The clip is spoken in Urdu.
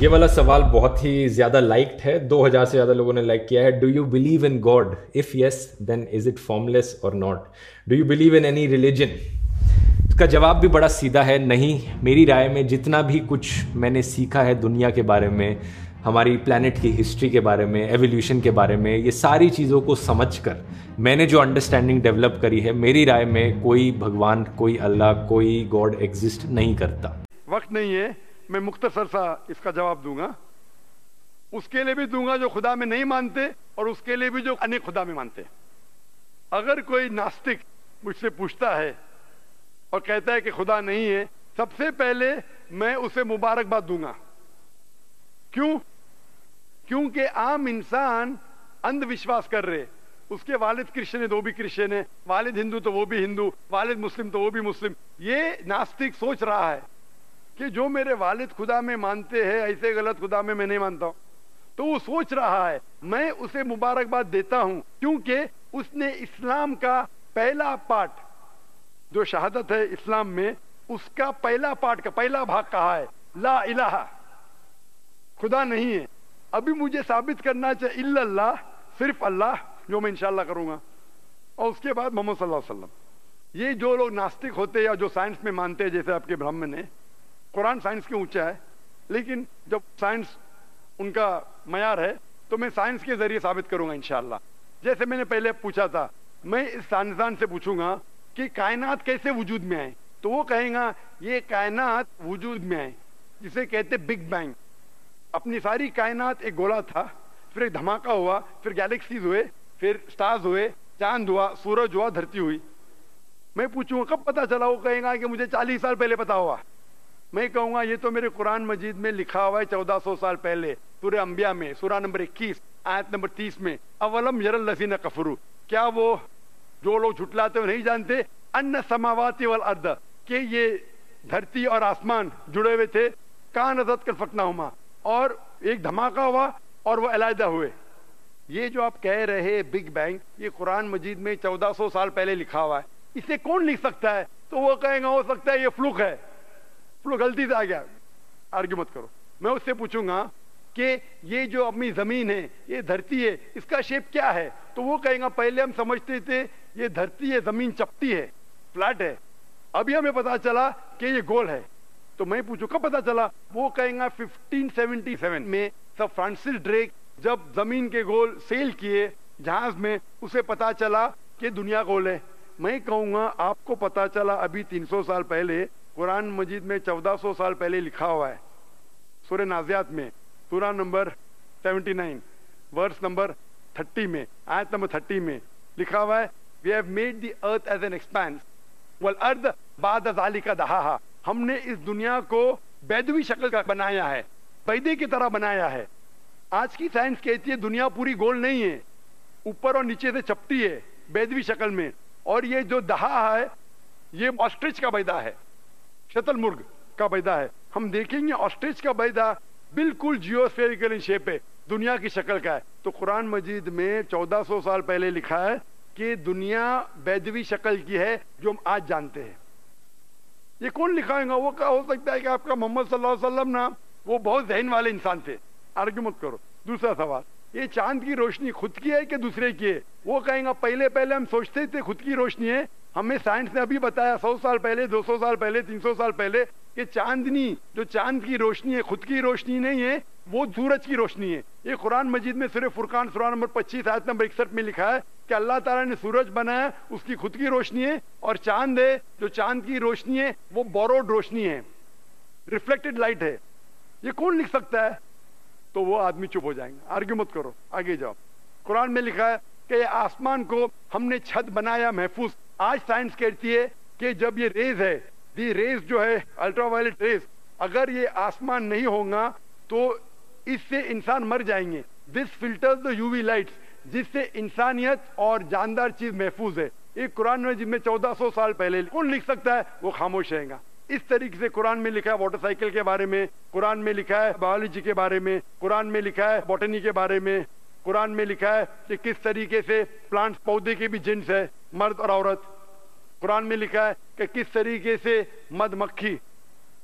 یہ والا سوال بہت ہی زیادہ لائکڈ ہے، 2000 سے زیادہ لوگوں نے لائک کیا ہے. Do you believe in God? If yes then is it formless or not? Do you believe in any religion? اس کا جواب بھی بڑا سیدھا ہے، نہیں. میری رائے میں جتنا بھی کچھ میں نے سیکھا ہے دنیا کے بارے میں، ہماری پلانٹ کی ہسٹری کے بارے میں، ایولیوشن کے بارے میں، یہ ساری چیزوں کو سمجھ کر میں نے جو انڈرسٹینڈنگ ڈیولپ کری ہے، میری رائے میں کوئی بھگوان، کوئی اللہ، کوئی گاڈ ایگزسٹ نہیں کرتا. وقت نہیں ہے، میں مختصر سا اس کا جواب دوں گا. اس کے لیے بھی دوں گا جو خدا میں نہیں مانتے، اور اس کے لیے بھی جو انیک خدا میں مانتے. اگر کوئی ناستک مجھ سے پوچھتا ہے اور کہتا ہے کہ خدا نہیں ہے، سب سے پہلے میں اسے مبارکباد دوں گا. کیوں؟ کیونکہ عام انسان اندھ وشواس کر رہے. اس کے والد کرسچن ہے تو وہ بھی کرسچن ہے، والد ہندو تو وہ بھی ہندو، والد مسلم تو وہ بھی مسلم. یہ ناستک سوچ رہا ہے کہ جو میرے والد خدا میں مانتے ہیں، ایسے غلط خدا میں نہیں مانتا ہوں. تو وہ سوچ رہا ہے. میں اسے مبارکباد دیتا ہوں کیونکہ اس نے اسلام کا پہلا پارٹ، جو شہادت ہے اسلام میں، اس کا پہلا پارٹ کا پہلا بھاگ کہا ہے لا الہ، خدا نہیں ہے. ابھی مجھے ثابت کرنا چاہیے الا اللہ، صرف اللہ، جو میں انشاءاللہ کروں گا. اور اس کے بعد محمد صلی اللہ علیہ وسلم. یہ جو لوگ ناستک ہوتے یا جو سائنس میں مانتے ہیں، جیسے آپ کے برہمن ہیں، قرآن سائنس کے اونچا ہے، لیکن جب سائنس ان کا معیار ہے تو میں سائنس کے ذریعے ثابت کروں گا انشاءاللہ. جیسے میں نے پہلے پوچھا تھا، میں اس سائنسدان سے پوچھوں گا کہ کائنات کیسے وجود میں آئے، تو وہ کہیں گا یہ کائنات وجود میں آئے جسے کہتے بگ بینگ. اپنی ساری کائنات ایک گولا تھا، پھر ایک دھماکہ ہوا، پھر گیلیکسیز ہوئے، پھر سٹارز ہوئے، چاند ہوا، سورج ہوا، دھرتی ہوئی. میں پوچھوں گا کب پتا چلا، وہ کہیں گا کہ مجھے 40 سال پہلے پتا ہوا. میں کہوں گا یہ تو میرے قرآن مجید میں لکھا ہوا ہے 1400 سال پہلے، سورہ انبیاء میں، سورہ نمبر 21 آیت نمبر 30 میں، اولم یر الذین کفروا، کیا وہ جو لوگ جھٹلاتے ہوئے نہیں جانتے، ان السماوات والارض، کہ یہ دھرتی اور آسمان جڑے ہوئے تھے، کانت کالفکناہما، اور ایک دھماکہ ہوا اور وہ علیحدہ ہوئے. یہ جو آپ کہہ رہے بگ بینگ، یہ قرآن مجید میں 1400 سال پہلے لکھا ہوا ہے. اسے کون لکھ سکتا ہے؟ تو وہ کہیں گا ہو سکتا ہے یہ فلوک ہے، فلوک غلطی سے آ گیا. آرگیو مت کرو. میں اس سے پوچھوں گا کہ یہ جو اپنی زمین ہے، یہ دھرتی ہے، اس کا شیپ کیا ہے؟ تو وہ کہیں گا پہلے ہم سمجھتے تھے یہ دھرتی ہے، زمین چپٹی ہے، فلیٹ ہے، ابھی ہمیں پتا چلا کہ یہ گول ہے. تو میں پوچھوں کب پتا چلا؟ وہ کہیں گا 1577 میں سر فرانسس ڈریک جب زمین کے گول سیل کیے جہاز میں، اسے پتا چلا کہ دنیا گول ہے. میں کہوں گا آپ کو پتا چلا ابھی 300 سال پہلے، قرآن مجید میں 1400 سال پہلے لکھا ہوا ہے. سورہ نازعات میں، سورہ نمبر 79 ورس نمبر 30 میں، آیت نمبر 30 میں لکھا ہوا ہے we have made the earth as an expanse والارض بعد ذلك دحاها. ہم نے اس دنیا کو بیدوی شکل کا بنایا ہے، بیدے کی طرح بنایا ہے. آج کی سائنس کہتی ہے دنیا پوری گول نہیں ہے، اوپر اور نیچے سے چپٹی ہے بیدوی شکل میں. اور یہ جو دہا ہے یہ آسٹرچ کا بیدا ہے، شتل مرغ کا بیدا ہے. ہم دیکھیں گے آسٹرچ کا بیدا بالکل جیوسفیریکل ان شیپ ہے، دنیا کی شکل کا ہے. تو قرآن مجید میں 1400 سال پہلے لکھا ہے کہ دنیا بیدوی شکل کی ہے جو ہم آج جانتے ہیں. یہ کون لکھائے گا؟ وہ ہو سکتا ہے کہ آپ کا محمد صلی اللہ علیہ وسلم نا وہ بہت ذہن والے انسان تھے. آرگیو مت کرو. دوسرا سوال، یہ چاند کی روشنی خود کی ہے کہ دوسرے کی ہے؟ وہ کہیں گا پہلے ہم سوچتے تھے خود کی روشنی ہے، ہمیں سائنس نے ابھی بتایا 100 سال پہلے، 200 سال پہلے، 300 سال پہلے کہ چاندنی جو چاند کی روشنی ہے خود کی روشنی نہیں ہے، وہ سورج کی روشنی ہے. یہ قرآن مجید میں سورہ فرقان سورہ نمبر 25 آیت نمبر 61 میں لکھا ہے کہ اللہ تعالیٰ نے سورج بنایا، اس کی خود کی روشنی ہے، اور چاند ہے جو چاند کی روشنی ہے وہ بوروڈ روشنی ہے، ریفلیکٹڈ لائٹ ہے. یہ کون لکھ سکتا ہے؟ تو وہ آدمی چپ ہو جائیں گے. آرگیو مت کرو، آگے جاؤ. قرآن میں لکھا ہے کہ یہ آسمان کو ہم نے چھت بنایا محفوظ. آج سائنس کہتی ہے کہ جب یہ ریز ہے، دی ریز جو ہے الٹرا وائلٹ ریز، اگر یہ آسمان نہیں ہوگا تو اس سے انسان مر جائیں گے. This filters the U V lights, جس سے انسانیت اور جاندار چیز محفوظ ہے. ایک قرآن میں جن میں 1400 سال پہلے کون لکھ سکتا ہے؟ وہ خاموش رہے گا. اس طریقے سے قرآن میں لکھا ہے واٹر سائیکل کے بارے میں، قرآن میں لکھا ہے بایولوجی کے بارے میں، قرآن میں لکھا ہے بوٹنی کے بارے میں، قرآن میں لکھا ہے کہ کس طریقے سے پلانٹس پودے کے بھی جنس ہے، مرد اور عورت. قرآن میں لکھا ہے کہ کس طریقے سے مد مکھی